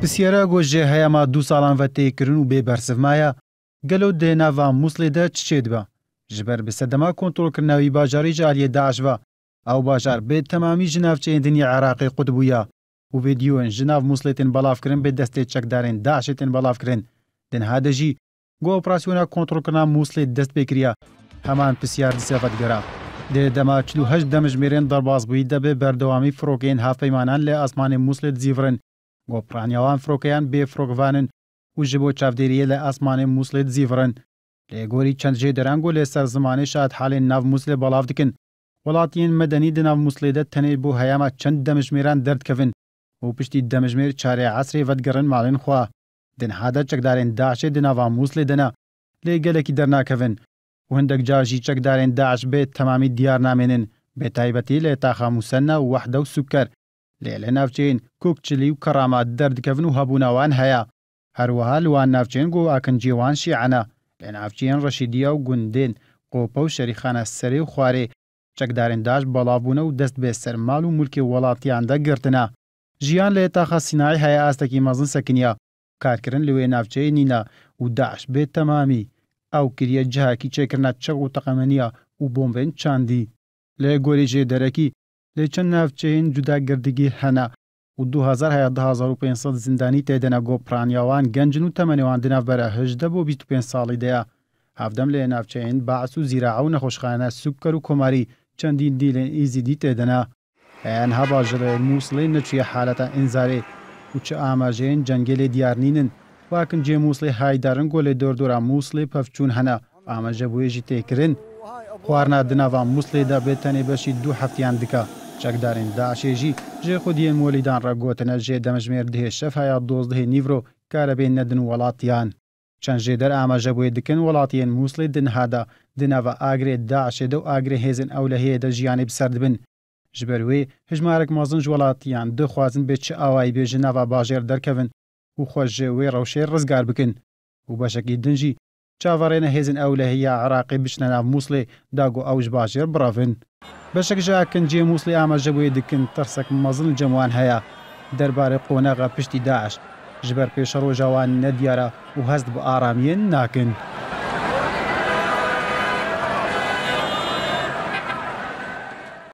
پرسیارە گۆژێ هەیەما 2 ساڵان ڤەتەیەکردن و بێبەرسڤمایە گەلۆ دێناڤا مووسڵێدە چێت بە ji ber bi sedema kontrolkirina bajarî ji aliyê Daeş ve ew bajar bê temamî ji navçeyên dinî Iraqê qut bûye û vîdyoên ji nav Mosulê tên belavkirin bê destê çekdarên Daişê tên belavkirin. Din hade jî got operasyona kontrolkirina Mosulê dest pê kiriye heman pisyar dîsa vedgera. Dê dema 48 demijmêrên derbasbûyî de bê berdewamî firokeyên hevpeymanan lê asmanê Mosulê dizîvirin. Got piranyawan firokeyan bê firokvanin û ji bo çavdêriyê lê asmanê Mosulê dizîvirin. Lê gorî çend jêderan got lê ser zimanê şayet halên nav Mosulê belav dikin. Welatiyên medenî di nav Mosulê de tenê bo heyama çend demijmêran derdikevin û piştî demijmêr çarê esrê vedgirin malên xwe. Din hade çekdarên Daişê di nava Mosulê de ne lê gelekî dernakevin û hindek car jî çekdarên Daeş bê temamî diyar namênin bê taybetî lê Taxa Musenna û Wehde û Suker lê lê navçeyên Kokçilî û Kerama derdikevin û hebûna wan heye. Her wiha li wan navçeyên got akinciyê wan şîane lê navçeyên Reşîdiya û gundên Qope û Şerîxana Serê û Xwarê çekdarên Daeş belavbûne û dest bê sermal û mulkê welatiyan de girtine. Jiyan lê Taxa Sînayî heye astekî mezin sekiniye. Karkirin li wê navçeyê nîne û Daeş bê temamî ew kiriye cihekî çêkirina çeq û teqemeniya û bombên çandî. Lê gorî jê derekî lê çend navçeyên cudagirdîgî hene û 2000 heye 2500 zindanî tê ne got piraniya wan gencin û temenê wan di navbera 18 bo 25 salî de ye. Hevdem lê navçeyên Baes û Zîrae û nexweşxane Suker û Komarî çendîn dîlên Êzîdî tê ne. Heyên heba ji rê Mosulê neçûye haleta înzarê û çi amajeyên cengê lê diyar nînin. Wakinciyê Mosulê haydarin got lê dordora Mosulê pevçûn hene. Amajebûyê jî têkirin. Xwarina di nava Mosulê de bê tenê beşî 2 heftiyan dike. Çekdarên Daişê jî jê xwediyên molîdan re gotine jê demijmêr dihê şev heya 12 Nîvro karebên nedin welatiyan. Çend jêder amajebûyê dikin welatiyên Mosulê di niha de di nava agrê Daişê de û agrê hêzên ewlehiyê de jiyanê bi ser dibin. Ji ber wê hejmarek mezin ji welatiyan dixwazin bê çi awayî bê ji nava bajêr derkevin û xwe ji wê rewşê rizgar bikin. û beşekî din jî çavarên hêzên ewlehiya Iraqê biçine nav Mosulê da got ew ji bajêr biravin. Beşek ji akinciyê Mosulê amajebûyê dikin tirsek mezin li cem wan heye derbarê qonexa piştî Daeş ji ber pêşeroja wan nediyar e û hest bi aramiyê nakin.